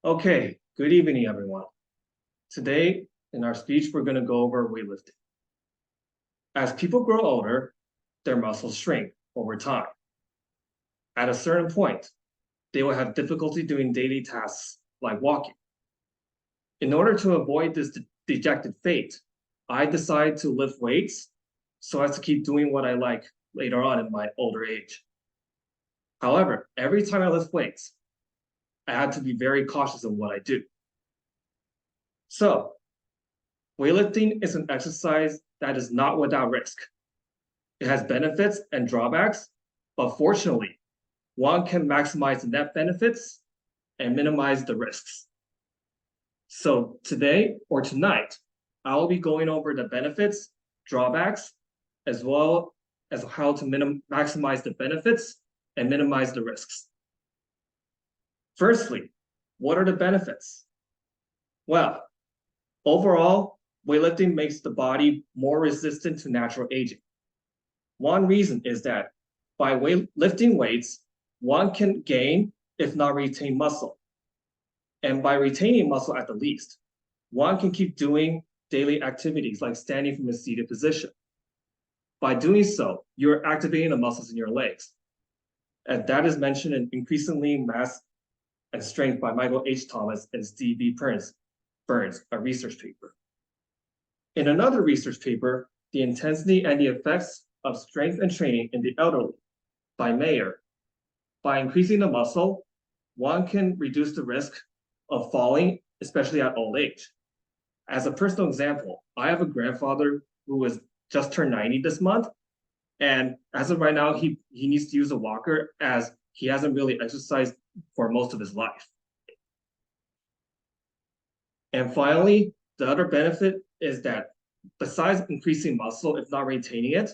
Okay, good evening, everyone. Today, in our speech, we're going to go over weightlifting. As people grow older, their muscles shrink over time. At a certain point, they will have difficulty doing daily tasks like walking. In order to avoid this dejected fate, I decide to lift weights so as to keep doing what I like later on in my older age. However, every time I lift weights, I have to be very cautious of what I do. So, weightlifting is an exercise that is not without risk. It has benefits and drawbacks, but fortunately, one can maximize the net benefits and minimize the risks. So today or tonight, I will be going over the benefits, drawbacks, as well as how to maximize the benefits and minimize the risks. Firstly, what are the benefits? Well, overall, weightlifting makes the body more resistant to natural aging. One reason is that by lifting weights, one can gain, if not retain, muscle. And by retaining muscle at the least, one can keep doing daily activities like standing from a seated position. By doing so, you're activating the muscles in your legs. And that is mentioned in Increasingly Mass and Strength by Michael H. Thomas and Steve B. Burns, a research paper. In another research paper, The Intensity and the Effects of Strength and Training in the Elderly by Mayer, by increasing the muscle, one can reduce the risk of falling, especially at old age. As a personal example, I have a grandfather who was just turned 90 this month. And as of right now, he needs to use a walker as he hasn't really exercised for most of his life. And finally, the other benefit is that besides increasing muscle, if not retaining it,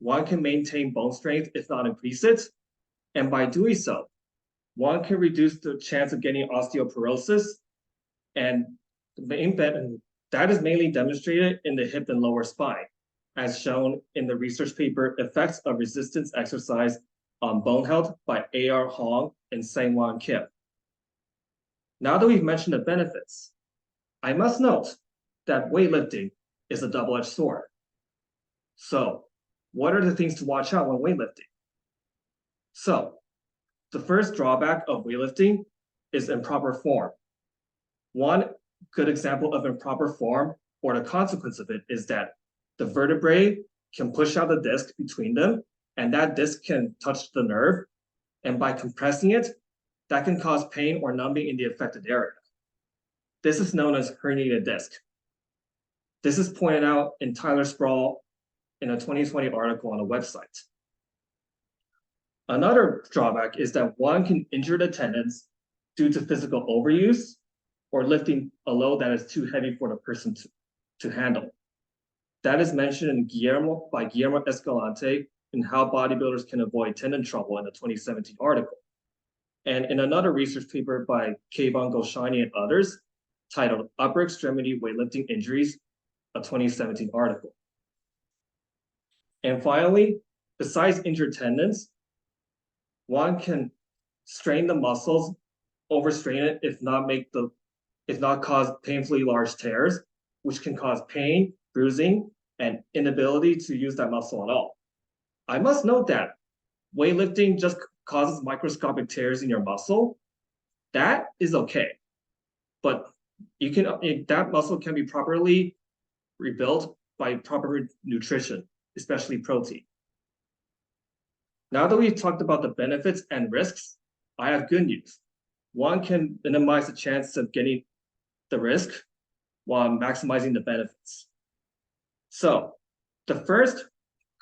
one can maintain bone strength, if not increase it. And by doing so, one can reduce the chance of getting osteoporosis. And that is mainly demonstrated in the hip and lower spine, as shown in the research paper Effects of Resistance Exercise on Bone Health by A.R. Hong and Sang-Wan Kim. Now that we've mentioned the benefits, I must note that weightlifting is a double-edged sword. So, what are the things to watch out when weightlifting? So, the first drawback of weightlifting is improper form. One good example of improper form, or the consequence of it, is that the vertebrae can push out the disc between them, and that disc can touch the nerve. And by compressing it, that can cause pain or numbing in the affected area. This is known as herniated disc. This is pointed out in Tyler Sproul in a 2020 article on a website. Another drawback is that one can injure the tendons due to physical overuse or lifting a load that is too heavy for the person to handle. That is mentioned in by Guillermo Escalante in How Bodybuilders Can Avoid Tendon Trouble in a 2017 article. And in another research paper by Kayvon Golshani and others, titled Upper Extremity Weightlifting Injuries, a 2017 article. And finally, besides injured tendons, one can strain the muscles, overstrain it, if not cause painfully large tears, which can cause pain, bruising, and inability to use that muscle at all. I must note that weightlifting just causes microscopic tears in your muscle. That is okay, but that muscle can be properly rebuilt by proper nutrition, especially protein. Now that we've talked about the benefits and risks, I have good news. One can minimize the chance of getting the risk while maximizing the benefits. So the first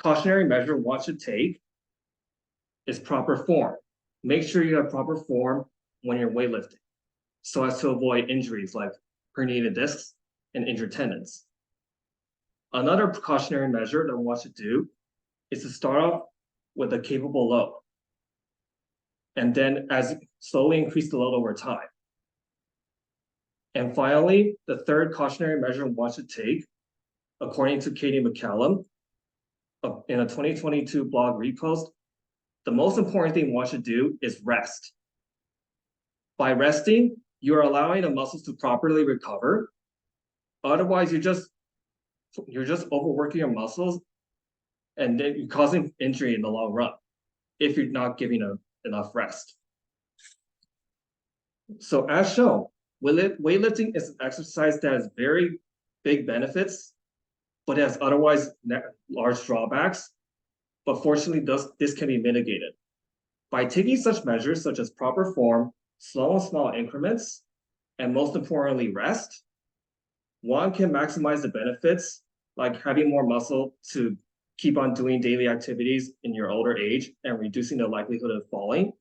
cautionary measure one should take is proper form. Make sure you have proper form when you're weightlifting so as to avoid injuries like herniated discs and injured tendons. Another precautionary measure that one should do is to start off with a capable load, and then slowly increase the load over time. And finally, the third cautionary measure one should take, according to Katie McCallum, in a 2022 blog repost, the most important thing one should do is rest. By resting, you're allowing the muscles to properly recover. Otherwise, you're just overworking your muscles and then you're causing injury in the long run if you're not giving enough rest. So as shown, weightlifting is an exercise that has very big benefits, but has otherwise large drawbacks. But fortunately, this can be mitigated. By taking such measures such as proper form, slow and small increments, and most importantly, rest, one can maximize the benefits, like having more muscle to keep on doing daily activities in your older age and reducing the likelihood of falling,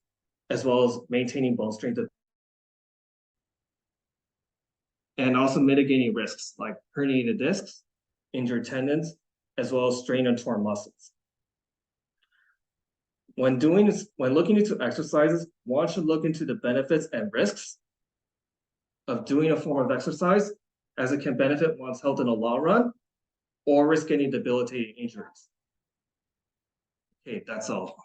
as well as maintaining bone strength and also mitigating risks like herniated discs, injured tendons, as well as strained and torn muscles. When looking into exercises, one should look into the benefits and risks of doing a form of exercise, as it can benefit one's health in the long run or risk getting debilitating injuries. Okay, that's all.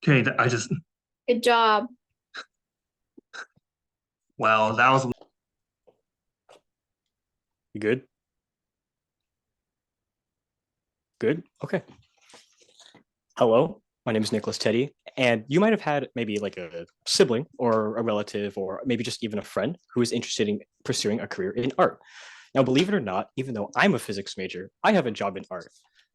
Okay, Good job. Well, that was. You good? Good? Okay. Hello, my name is Nicholas Teddy, and you might have had maybe like a sibling or a relative or maybe just even a friend who is interested in pursuing a career in art. Now, believe it or not, even though I'm a physics major, I have a job in art.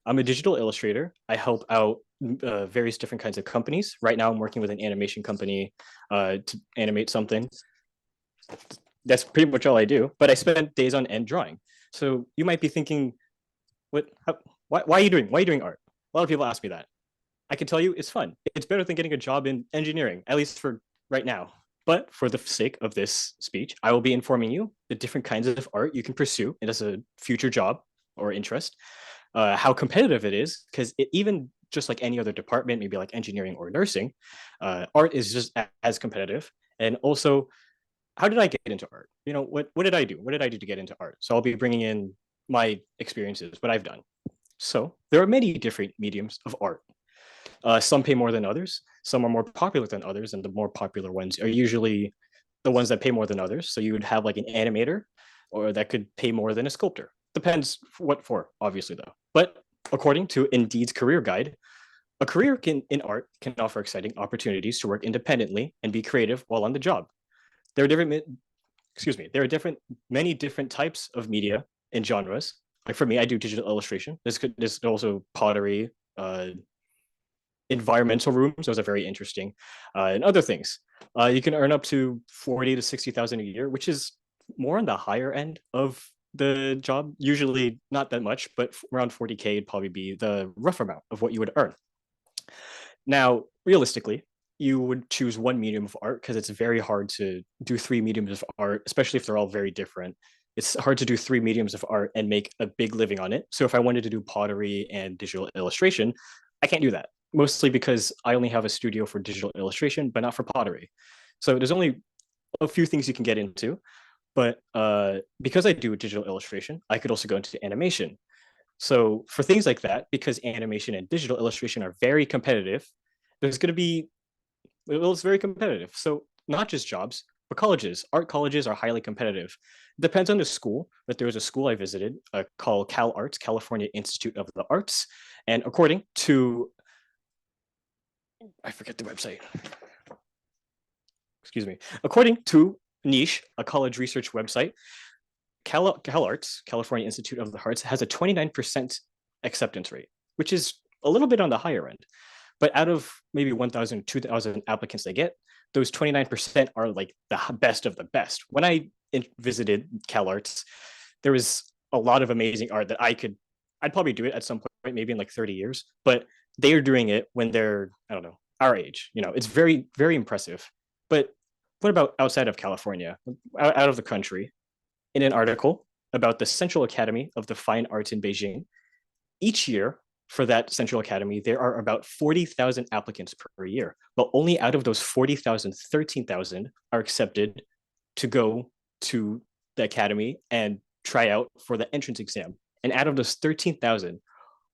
I'm a digital illustrator. I help out various different kinds of companies. Right now, I'm working with an animation company to animate something. That's pretty much all I do, but I spend days on end drawing. So you might be thinking, why are you doing art? A lot of people ask me that. I can tell you it's fun. It's better than getting a job in engineering, at least for right now. But for the sake of this speech, I will be informing you the different kinds of art you can pursue as a future job or interest, how competitive it is, because even just like any other department, maybe like engineering or nursing, art is just as competitive. And also, how did I get into art? You know, what did I do? What did I do to get into art? So I'll be bringing in my experiences, what I've done. So there are many different mediums of art. Some pay more than others. Some are more popular than others, and the more popular ones are usually the ones that pay more than others. So you would have like an animator, or that could pay more than a sculptor. Depends what for, obviously though. But according to Indeed's career guide, a career in art can offer exciting opportunities to work independently and be creative while on the job. There are many different types of media and genres. Like for me, I do digital illustration. This could also pottery, environmental rooms. Those are very interesting, and other things. You can earn up to 40 to 60,000 a year, which is more on the higher end of the job. Usually not that much, but around 40K would probably be the rough amount of what you would earn. Now, realistically, you would choose one medium of art because it's very hard to do three mediums of art, especially if they're all very different. It's hard to do three mediums of art and make a big living on it. So if I wanted to do pottery and digital illustration, I can't do that, mostly because I only have a studio for digital illustration, but not for pottery. So there's only a few things you can get into. But because I do digital illustration, I could also go into animation. So for things like that, because animation and digital illustration are very competitive, there's going to be, well, it's very competitive. So not just jobs, but colleges. Art colleges are highly competitive. It depends on the school, but there was a school I visited called Cal Arts, California Institute of the Arts. And according to, I forget the website. Excuse me. According to Niche, a college research website, Cal Arts, California Institute of the Arts, has a 29% acceptance rate, which is a little bit on the higher end. But out of maybe 1,000, 2,000 applicants they get, those 29% are like the best of the best. When I visited Cal Arts, there was a lot of amazing art that I'd probably do it at some point, maybe in like 30 years, but they are doing it when they're, I don't know, our age. You know, it's very, very impressive. But what about outside of California, out of the country? In an article about the Central Academy of the Fine Arts in Beijing, each year for that Central Academy, there are about 40,000 applicants per year, but only out of those 40,000, 13,000 are accepted to go to the academy and try out for the entrance exam. And out of those 13,000,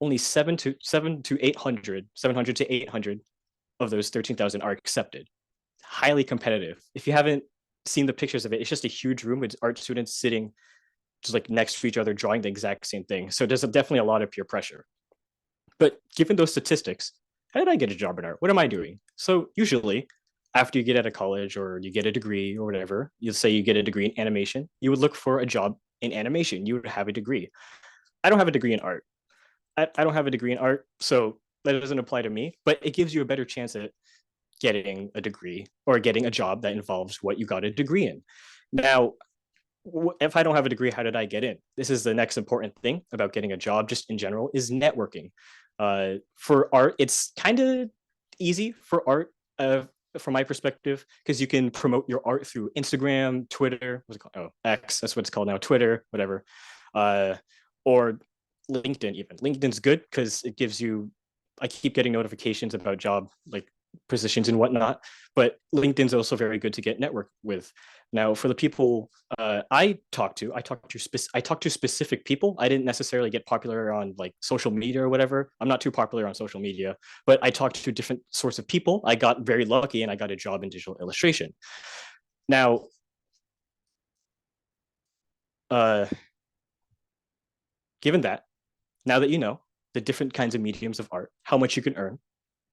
only 700 to 800 of those 13,000 are accepted. Highly competitive. If you haven't seen the pictures of it, it's just a huge room with art students sitting just like next to each other, drawing the exact same thing. So there's definitely a lot of peer pressure. But given those statistics, how did I get a job in art? What am I doing? So usually, after you get out of college or you get a degree or whatever, you'll say you get a degree in animation, you would look for a job in animation. You would have a degree. I don't have a degree in art. I don't have a degree in art, so that doesn't apply to me, but it gives you a better chance at getting a degree or getting a job that involves what you got a degree in. Now, if I don't have a degree, how did I get in? This is the next important thing about getting a job, just in general, is networking. For art, it's kind of easy for art, from my perspective, because you can promote your art through Instagram, Twitter, what's it called? Oh, X, that's what it's called now, Twitter, whatever, or LinkedIn. Even LinkedIn's good because it gives you. I keep getting notifications about job like positions and whatnot, but LinkedIn's also very good to get network with. Now, for the people I talk to specific people. I didn't necessarily get popular on like social media or whatever. I'm not too popular on social media, but I talked to different sorts of people. I got very lucky and I got a job in digital illustration. Now, uh, given that, now that you know the different kinds of mediums of art, how much you can earn,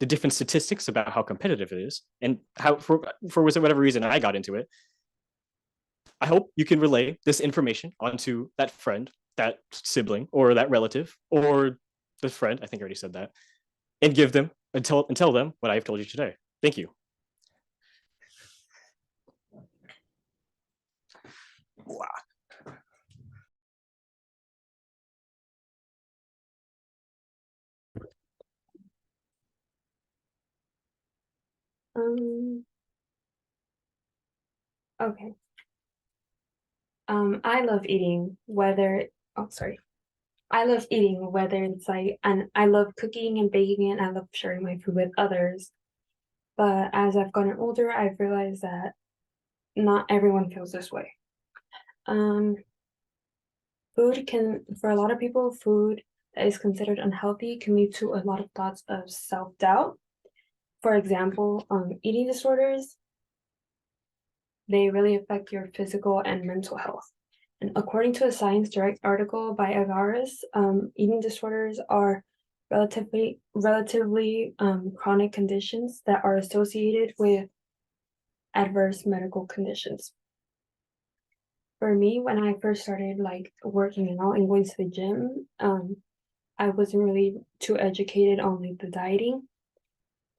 the different statistics about how competitive it is, and how for whatever reason I got into it, I hope you can relay this information onto that friend, that sibling, or that relative, or the friend. I think I already said that, and give them and tell them what I've told you today. Thank you. Wow. Okay. I love eating, whether, oh, sorry. I love eating, whether it's like, and I love cooking and baking, and I love sharing my food with others. But as I've gotten older, I've realized that not everyone feels this way. Food can, for a lot of people, food that is considered unhealthy can lead to a lot of thoughts of self-doubt. For example, eating disorders, they really affect your physical and mental health. And according to a Science Direct article by Agaris, eating disorders are relatively chronic conditions that are associated with adverse medical conditions. For me, when I first started like working out and going to the gym, I wasn't really too educated on like the dieting.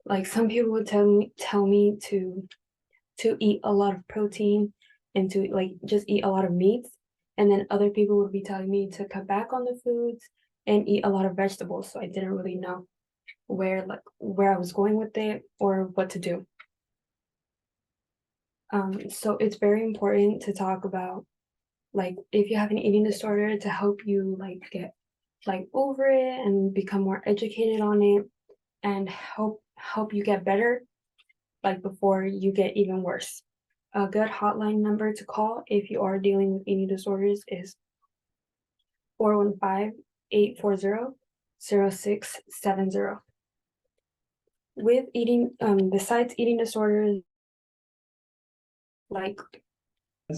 Like some people would tell me to eat a lot of protein and to like just eat a lot of meats. And then other people would be telling me to cut back on the foods and eat a lot of vegetables. So I didn't really know where I was going with it or what to do. So it's very important to talk about like if you have an eating disorder to help you like get like over it and become more educated on it and help you get better like before you get even worse. A good hotline number to call if you are dealing with eating disorders is 415-840-0670. With eating, besides eating disorders, like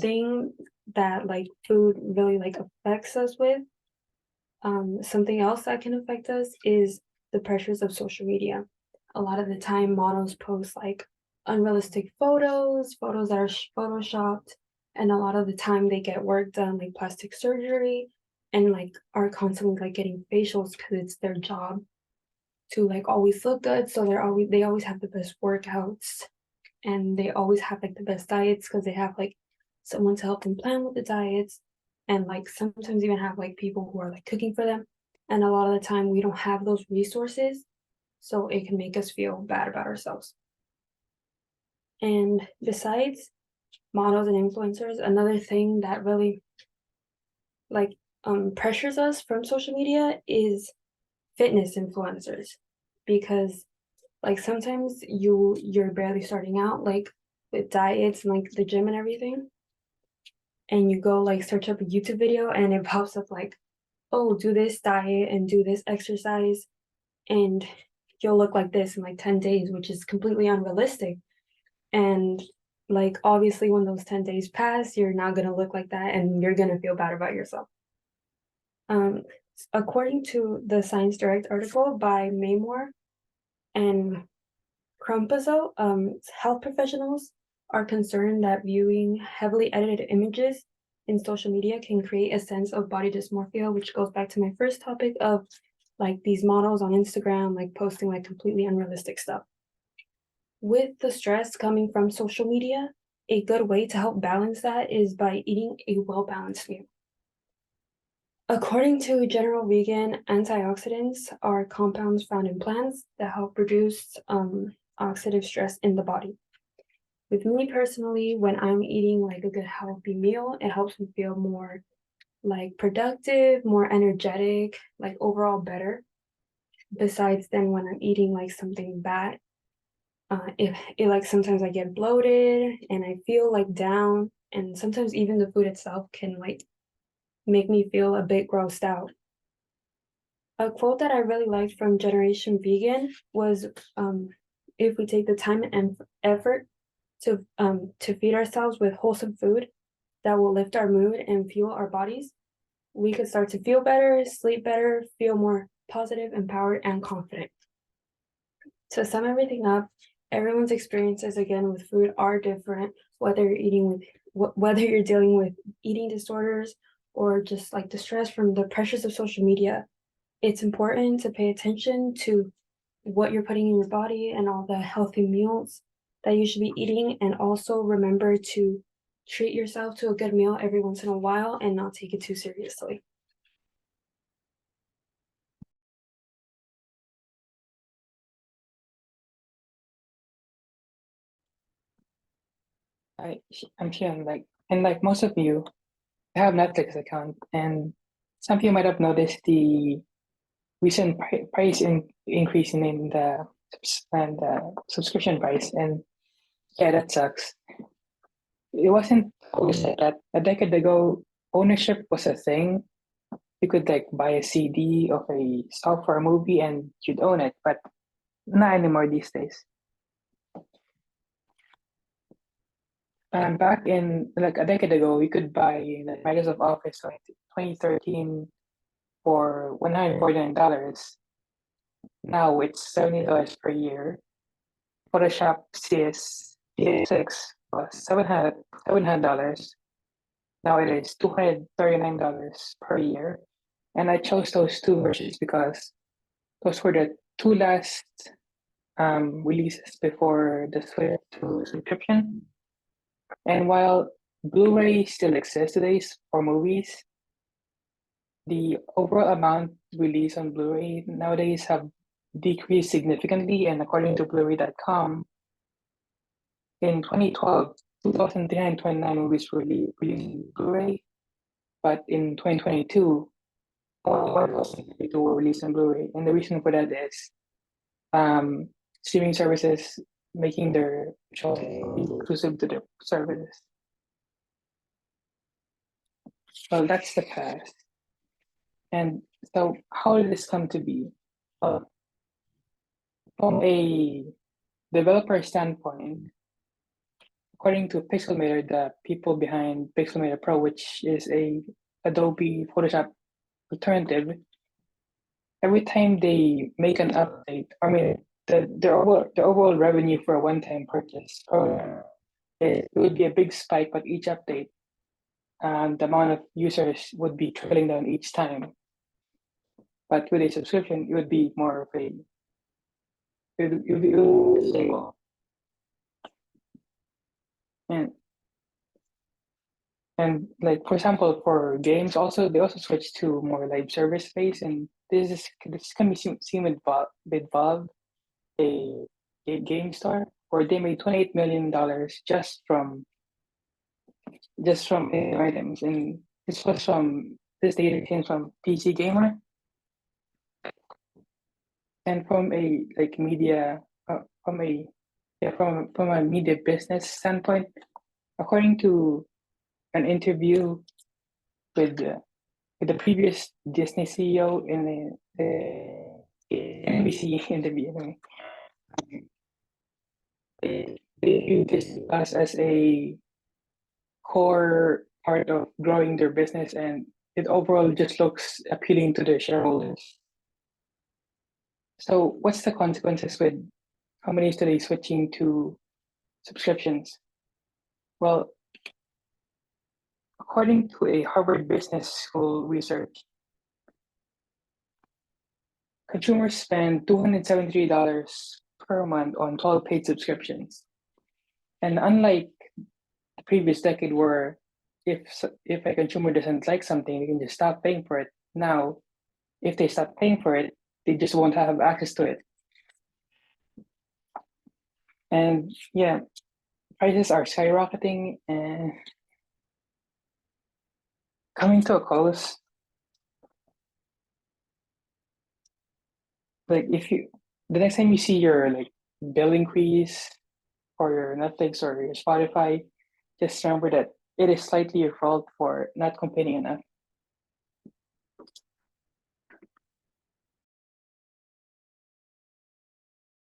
thing that like food really like affects us with, something else that can affect us is the pressures of social media. A lot of the time models post like unrealistic photos that are photoshopped, and a lot of the time they get work done like plastic surgery and like are constantly like getting facials because it's their job to like always look good. So they always have the best workouts and they always have like the best diets because they have like someone to help them plan with the diets and like sometimes even have like people who are like cooking for them. And a lot of the time we don't have those resources, so it can make us feel bad about ourselves. And besides models and influencers, another thing that really like pressures us from social media is fitness influencers, because like sometimes you're barely starting out like with diets and like the gym and everything, and you go like search up a YouTube video and it pops up like, oh, do this diet and do this exercise, and you'll look like this in like 10 days, which is completely unrealistic. And like obviously when those 10 days pass, you're not gonna look like that and you're gonna feel bad about yourself. According to the Science Direct article by Maymore and Crumpazo, health professionals are concerned that viewing heavily edited images in social media can create a sense of body dysmorphia, which goes back to my first topic of like these models on Instagram, like posting like completely unrealistic stuff. With the stress coming from social media, a good way to help balance that is by eating a well-balanced meal. According to General Vegan, antioxidants are compounds found in plants that help reduce oxidative stress in the body. With me personally, when I'm eating like a good healthy meal, it helps me feel more like productive, more energetic, like overall better. Besides then when I'm eating like something bad, if it like sometimes I get bloated and I feel like down, and sometimes even the food itself can like make me feel a bit grossed out. A quote that I really liked from Generation Vegan was, if we take the time and effort to feed ourselves with wholesome food that will lift our mood and fuel our bodies, we could start to feel better, sleep better, feel more positive, empowered, and confident. To sum everything up, everyone's experiences again with food are different, whether you're dealing with eating disorders or just like the stress from the pressures of social media. It's important to pay attention to what you're putting in your body and all the healthy meals that you should be eating, and also remember to treat yourself to a good meal every once in a while and not take it too seriously. I'm Shion, like most of you, I have Netflix account, and some of you might have noticed the recent increase in the subscription price, and yeah, that sucks. It wasn't always like that. A decade ago, ownership was a thing. You could like buy a CD of a software movie and you'd own it, but not anymore these days. Back in like a decade ago, you could buy the Microsoft Office 2013 for $149. Now it's $70 per year. Photoshop CS6 was $700. Now it is $239 per year. And I chose those two versions because those were the two last releases before the switch to subscription. And while Blu-ray still exists today for movies, the overall amount released on Blu-ray nowadays have decreased significantly. And according to Blu-ray.com, in 2012, 2,329 movies were released on Blu-ray, but in 2022, only 1,052 were released on Blu-ray. And the reason for that is streaming services making their shows exclusive to their services. Well, that's the past. And so how did this come to be? From a developer standpoint, according to Pixelmator, the people behind Pixelmator Pro, which is a Adobe Photoshop alternative, every time they make an update, I mean, the overall revenue for a one-time purchase program, it would be a big spike, but each update, the amount of users would be trailing down each time. But with a subscription, it would be more of a stable. And like for example, for games, also they also switched to more live service based, and this can be seen with Valve, a game store, where they made $28 million just from items, and this data came from PC Gamer. And from a like media from a media business standpoint, according to an interview with with the previous Disney CEO in the NBC in the beginning. They view this as a core part of growing their business, and it overall just looks appealing to their shareholders. So what's the consequences with companies today switching to subscriptions? Well, according to a Harvard Business School research, consumers spend $273 per month on 12 paid subscriptions. And unlike the previous decade where if a consumer doesn't like something, they can just stop paying for it. Now, if they stop paying for it, they just won't have access to it. And yeah, prices are skyrocketing and coming to a close. Like the next time you see your like bill increase for your Netflix or your Spotify, just remember that it is slightly your fault for not complaining enough.